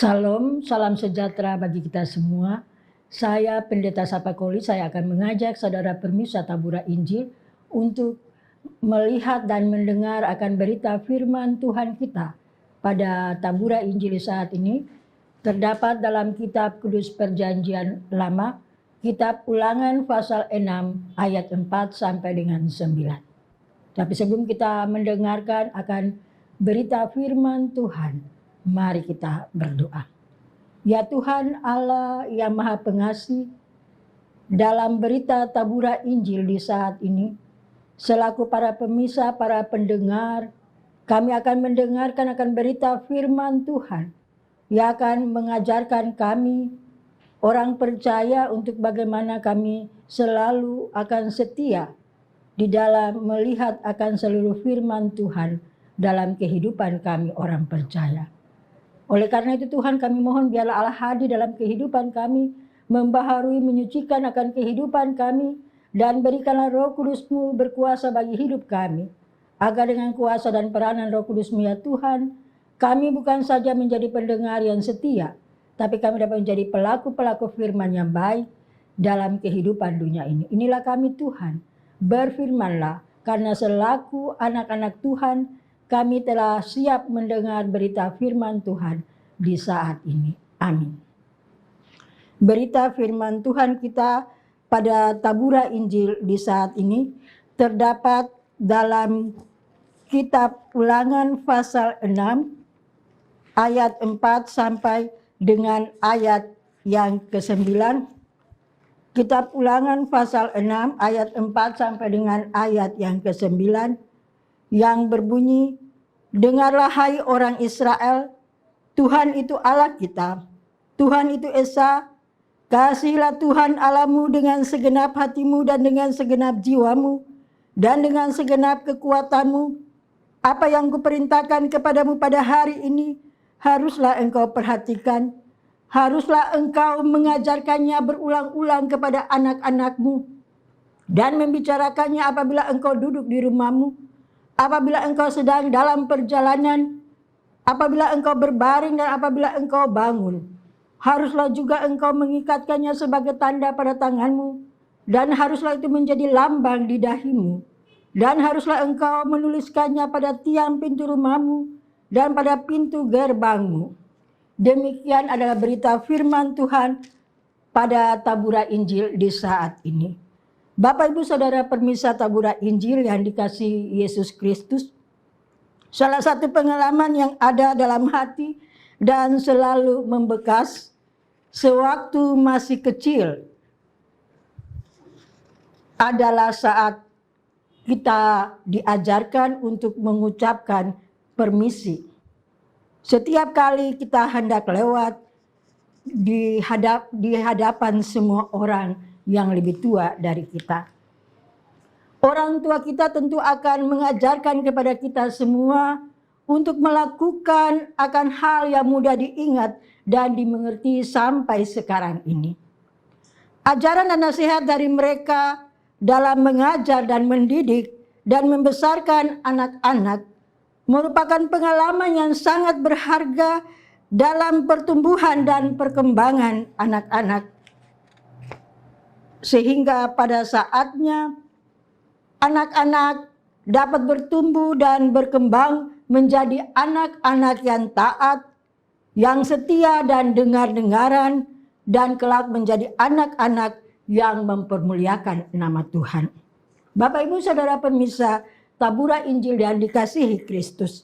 Salam, salam sejahtera bagi kita semua. Saya Pendeta Sapakoli, saya akan mengajak saudara permisa Tabura Injil untuk melihat dan mendengar akan berita firman Tuhan kita pada Tabura Injil saat ini. Terdapat dalam kitab Kudus Perjanjian Lama, kitab Ulangan pasal 6 ayat 4 sampai dengan 9. Tapi sebelum kita mendengarkan akan berita firman Tuhan, mari kita berdoa. Ya Tuhan Allah yang Maha Pengasih, dalam berita Tabura Injil di saat ini, selaku para pemirsa, para pendengar, kami akan mendengarkan akan berita firman Tuhan yang akan mengajarkan kami, orang percaya, untuk bagaimana kami selalu akan setia di dalam melihat akan seluruh firman Tuhan dalam kehidupan kami orang percaya. Oleh karena itu Tuhan, kami mohon biarlah Allah hadir dalam kehidupan kami, membaharui, menyucikan akan kehidupan kami, dan berikanlah Roh Kudus-Mu berkuasa bagi hidup kami, agar dengan kuasa dan peranan Roh Kudus-Mu ya Tuhan, kami bukan saja menjadi pendengar yang setia, tapi kami dapat menjadi pelaku-pelaku firman yang baik dalam kehidupan dunia ini. Inilah kami Tuhan, berfirmanlah, karena selaku anak-anak Tuhan, kami telah siap mendengar berita firman Tuhan di saat ini. Amin. Berita firman Tuhan kita pada Tabura Injil di saat ini terdapat dalam kitab Ulangan pasal 6 ayat 4 sampai dengan ayat yang ke-9. Kitab Ulangan pasal 6 ayat 4 sampai dengan ayat yang ke-9 yang berbunyi, "Dengarlah hai orang Israel, Tuhan itu Allah kita, Tuhan itu Esa, kasihilah Tuhan Allahmu dengan segenap hatimu dan dengan segenap jiwamu dan dengan segenap kekuatanmu. Apa yang kuperintahkan kepadamu pada hari ini, haruslah engkau perhatikan, haruslah engkau mengajarkannya berulang-ulang kepada anak-anakmu dan membicarakannya apabila engkau duduk di rumahmu, apabila engkau sedang dalam perjalanan, apabila engkau berbaring dan apabila engkau bangun. Haruslah juga engkau mengikatkannya sebagai tanda pada tanganmu, dan haruslah itu menjadi lambang di dahimu. Dan haruslah engkau menuliskannya pada tiang pintu rumahmu dan pada pintu gerbangmu." Demikian adalah berita firman Tuhan pada Tabura Injil di saat ini. Bapak Ibu Saudara permisa Tabura Injil yang dikasihi Yesus Kristus, salah satu pengalaman yang ada dalam hati dan selalu membekas sewaktu masih kecil adalah saat kita diajarkan untuk mengucapkan permisi. Setiap kali kita hendak lewat di hadapan semua orang yang lebih tua dari kita. Orang tua kita tentu akan mengajarkan kepada kita semua untuk melakukan akan hal yang mudah diingat dan dimengerti sampai sekarang ini. Ajaran dan nasihat dari mereka dalam mengajar dan mendidik dan membesarkan anak-anak merupakan pengalaman yang sangat berharga dalam pertumbuhan dan perkembangan anak-anak. Sehingga pada saatnya anak-anak dapat bertumbuh dan berkembang menjadi anak-anak yang taat, yang setia dan dengar-dengaran, dan kelak menjadi anak-anak yang mempermuliakan nama Tuhan. Bapak Ibu Saudara permisa Tabura Injil yang dikasihi Kristus.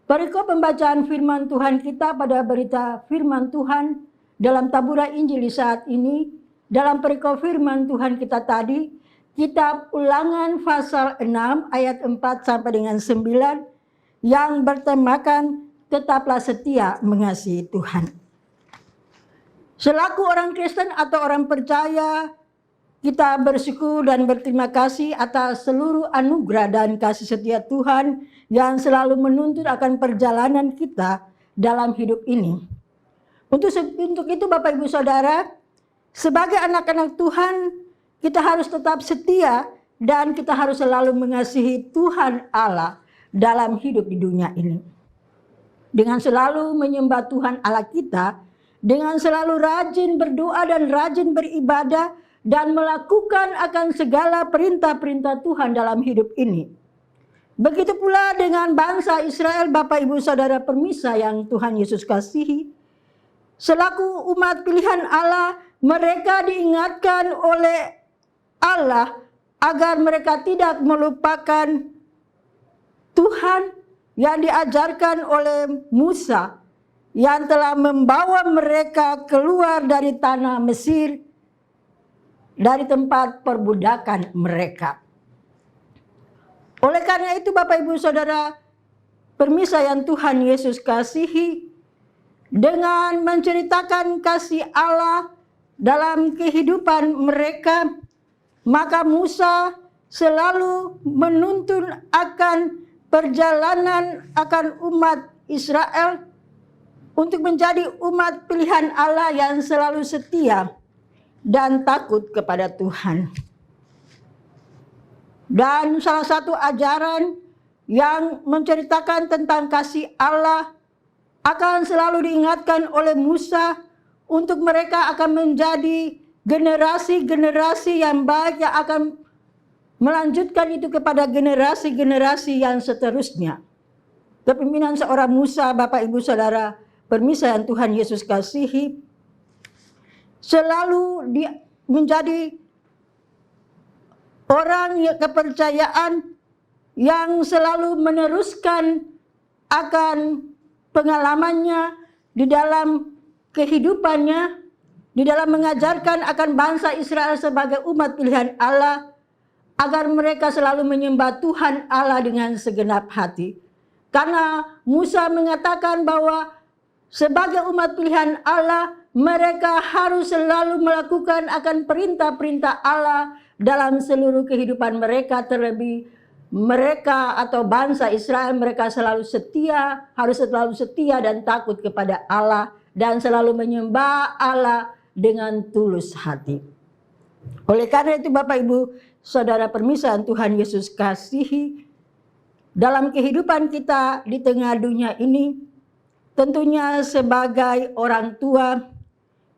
Perikop pembacaan firman Tuhan kita pada berita firman Tuhan dalam Tabura Injil di saat ini, dalam perikop firman Tuhan kita tadi, kitab Ulangan pasal 6 ayat 4 sampai dengan 9 yang bertemakan tetaplah setia mengasihi Tuhan. Selaku orang Kristen atau orang percaya, kita bersyukur dan berterima kasih atas seluruh anugerah dan kasih setia Tuhan yang selalu menuntun akan perjalanan kita dalam hidup ini. Untuk itu Bapak Ibu Saudara, sebagai anak-anak Tuhan, kita harus tetap setia dan kita harus selalu mengasihi Tuhan Allah dalam hidup di dunia ini. dengan selalu menyembah Tuhan Allah kita, dengan selalu rajin berdoa dan rajin beribadah, dan melakukan akan segala perintah-perintah Tuhan dalam hidup ini. Begitu pula dengan bangsa Israel, Bapak Ibu Saudara permisa yang Tuhan Yesus kasihi. Selaku umat pilihan Allah, mereka diingatkan oleh Allah agar mereka tidak melupakan Tuhan yang diajarkan oleh Musa yang telah membawa mereka keluar dari tanah Mesir, dari tempat perbudakan mereka. Oleh karena itu Bapak Ibu Saudara permisa yang Tuhan Yesus kasihi, dengan menceritakan kasih Allah dalam kehidupan mereka, maka Musa selalu menuntun akan perjalanan akan umat Israel untuk menjadi umat pilihan Allah yang selalu setia dan takut kepada Tuhan. Dan salah satu ajaran yang menceritakan tentang kasih Allah akan selalu diingatkan oleh Musa untuk mereka akan menjadi generasi-generasi yang baik yang akan melanjutkan itu kepada generasi-generasi yang seterusnya. Kepemimpinan seorang Musa, Bapak Ibu Saudara permisa yang Tuhan Yesus kasihi, selalu menjadi orang yang kepercayaan yang selalu meneruskan akan pengalamannya di dalam kehidupannya, di dalam mengajarkan akan bangsa Israel sebagai umat pilihan Allah, agar mereka selalu menyembah Tuhan Allah dengan segenap hati. Karena Musa mengatakan bahwa sebagai umat pilihan Allah, mereka harus selalu melakukan akan perintah-perintah Allah dalam seluruh kehidupan mereka, terlebih mereka atau bangsa Israel, mereka selalu setia, harus selalu setia dan takut kepada Allah, dan selalu menyembah Allah dengan tulus hati. Oleh karena itu Bapak Ibu Saudara permisa Tuhan Yesus kasihi, dalam kehidupan kita di tengah dunia ini, tentunya sebagai orang tua,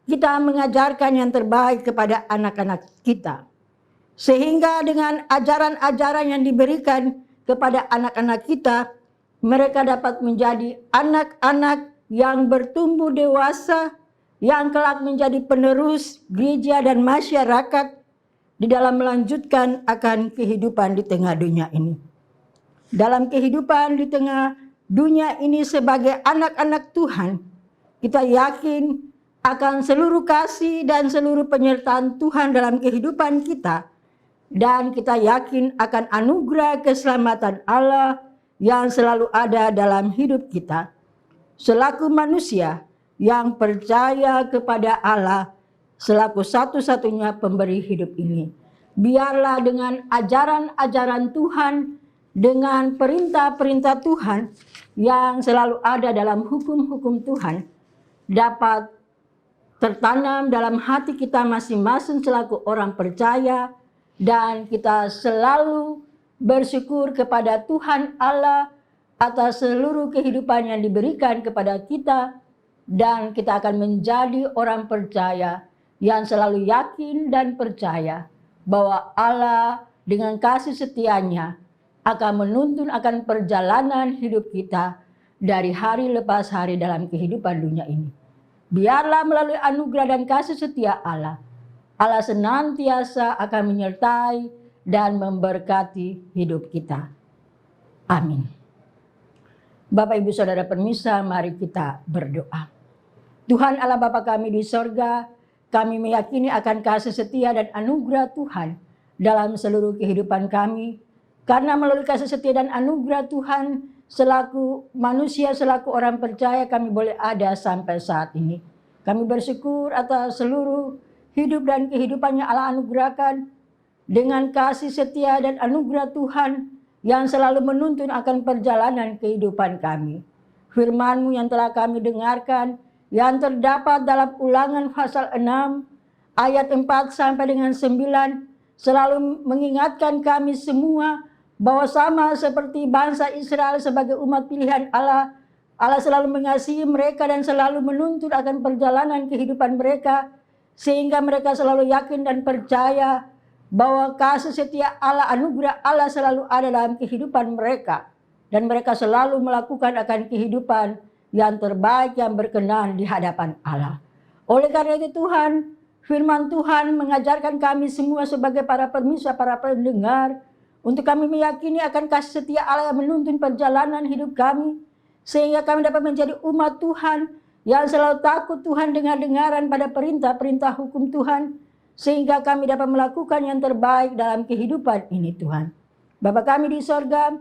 kita mengajarkan yang terbaik kepada anak-anak kita. Sehingga dengan ajaran-ajaran yang diberikan kepada anak-anak kita, mereka dapat menjadi anak-anak yang bertumbuh dewasa, yang kelak menjadi penerus gereja dan masyarakat di dalam melanjutkan akan kehidupan di tengah dunia ini. Dalam kehidupan di tengah dunia ini sebagai anak-anak Tuhan, kita yakin akan seluruh kasih dan seluruh penyertaan Tuhan dalam kehidupan kita. Dan kita yakin akan anugerah keselamatan Allah yang selalu ada dalam hidup kita. Selaku manusia yang percaya kepada Allah selaku satu-satunya pemberi hidup ini. Biarlah dengan ajaran-ajaran Tuhan, dengan perintah-perintah Tuhan yang selalu ada dalam hukum-hukum Tuhan, dapat tertanam dalam hati kita masing-masing selaku orang percaya, dan kita selalu bersyukur kepada Tuhan Allah atas seluruh kehidupan yang diberikan kepada kita, dan kita akan menjadi orang percaya yang selalu yakin dan percaya bahwa Allah dengan kasih setianya akan menuntun akan perjalanan hidup kita dari hari lepas hari dalam kehidupan dunia ini. Biarlah melalui anugerah dan kasih setia Allah, Allah senantiasa akan menyertai dan memberkati hidup kita. Amin. Bapak Ibu Saudara permisa, mari kita berdoa. Tuhan Allah Bapa kami di sorga, kami meyakini akan kasih setia dan anugerah Tuhan dalam seluruh kehidupan kami. Karena melalui kasih setia dan anugerah Tuhan, selaku manusia, selaku orang percaya, kami boleh ada sampai saat ini. Kami bersyukur atas seluruh hidup dan kehidupan yang Allah anugerahkan dengan kasih setia dan anugerah Tuhan yang selalu menuntun akan perjalanan kehidupan kami. Firman-Mu yang telah kami dengarkan, yang terdapat dalam Ulangan pasal 6 ayat 4 sampai dengan 9, selalu mengingatkan kami semua bahwa sama seperti bangsa Israel sebagai umat pilihan Allah, Allah selalu mengasihi mereka dan selalu menuntut akan perjalanan kehidupan mereka, sehingga mereka selalu yakin dan percaya bahwa kasih setia Allah, anugerah Allah selalu ada dalam kehidupan mereka, dan mereka selalu melakukan akan kehidupan yang terbaik yang berkenan di hadapan Allah. Oleh karena itu Tuhan, firman Tuhan mengajarkan kami semua sebagai para permisa, para pendengar, untuk kami meyakini akan kasih setia Allah yang menuntun perjalanan hidup kami, sehingga kami dapat menjadi umat Tuhan yang selalu takut Tuhan, dengar-dengaran pada perintah-perintah hukum Tuhan, sehingga kami dapat melakukan yang terbaik dalam kehidupan ini Tuhan. Bapa kami di sorga,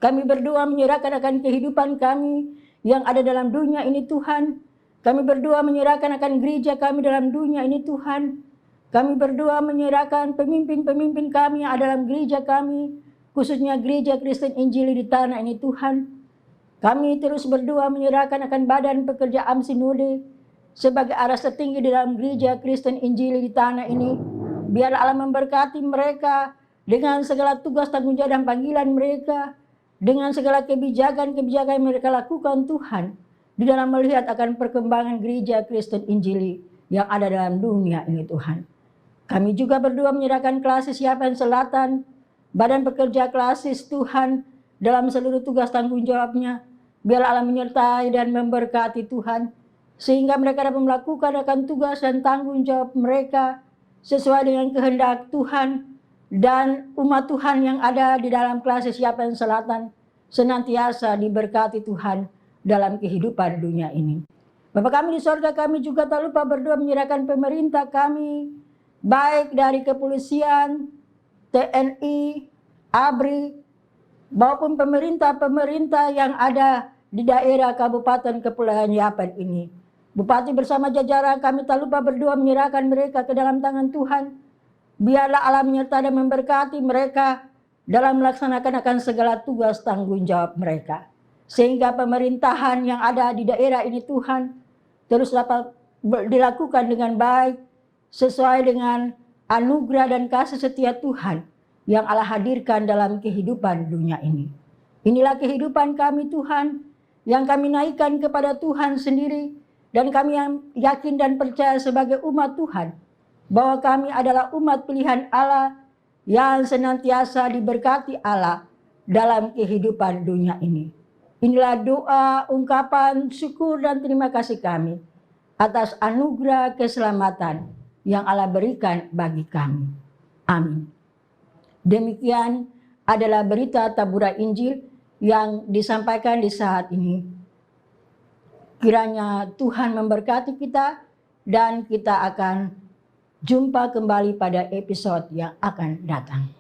kami berdoa menyerahkan akan kehidupan kami yang ada dalam dunia ini Tuhan. Kami berdoa menyerahkan akan gereja kami dalam dunia ini Tuhan. Kami berdoa menyerahkan pemimpin-pemimpin kami yang ada dalam gereja kami, khususnya gereja Kristen Injili di tanah ini Tuhan. Kami terus berdoa menyerahkan akan badan pekerjaan sinode sebagai aras tertinggi di dalam gereja Kristen Injili di tanah ini. Biar Allah memberkati mereka dengan segala tugas, tanggung jawab dan panggilan mereka, dengan segala kebijakan-kebijakan yang mereka lakukan Tuhan, di dalam melihat akan perkembangan gereja Kristen Injili yang ada dalam dunia ini Tuhan. Kami juga berdoa menyerahkan Klasis Yapen Selatan, badan pekerja Klasis Tuhan, dalam seluruh tugas tanggung jawabnya. Biar Allah menyertai dan memberkati Tuhan, sehingga mereka dapat melakukan akan tugas dan tanggung jawab mereka sesuai dengan kehendak Tuhan, dan umat Tuhan yang ada di dalam Klasis Yapen Selatan senantiasa diberkati Tuhan dalam kehidupan dunia ini. Bapa kami di sorga, kami juga tak lupa berdoa menyerahkan pemerintah kami, baik dari kepolisian, TNI, ABRI, maupun pemerintah-pemerintah yang ada di daerah Kabupaten Kepulauan Yapen ini. Bupati bersama jajaran kami tak lupa berdoa menyerahkan mereka ke dalam tangan Tuhan. Biarlah Allah menyertai dan memberkati mereka dalam melaksanakan akan segala tugas tanggung jawab mereka, sehingga pemerintahan yang ada di daerah ini Tuhan terus dapat dilakukan dengan baik, sesuai dengan anugerah dan kasih setia Tuhan yang Allah hadirkan dalam kehidupan dunia ini. Inilah kehidupan kami Tuhan, yang kami naikkan kepada Tuhan sendiri, dan kami yang yakin dan percaya sebagai umat Tuhan, bahwa kami adalah umat pilihan Allah yang senantiasa diberkati Allah dalam kehidupan dunia ini. Inilah doa, ungkapan syukur dan terima kasih kami atas anugerah keselamatan yang Allah berikan bagi kami. Amin. Demikian adalah berita taburan Injil yang disampaikan di saat ini. Kiranya Tuhan memberkati kita, dan kita akan jumpa kembali pada episode yang akan datang.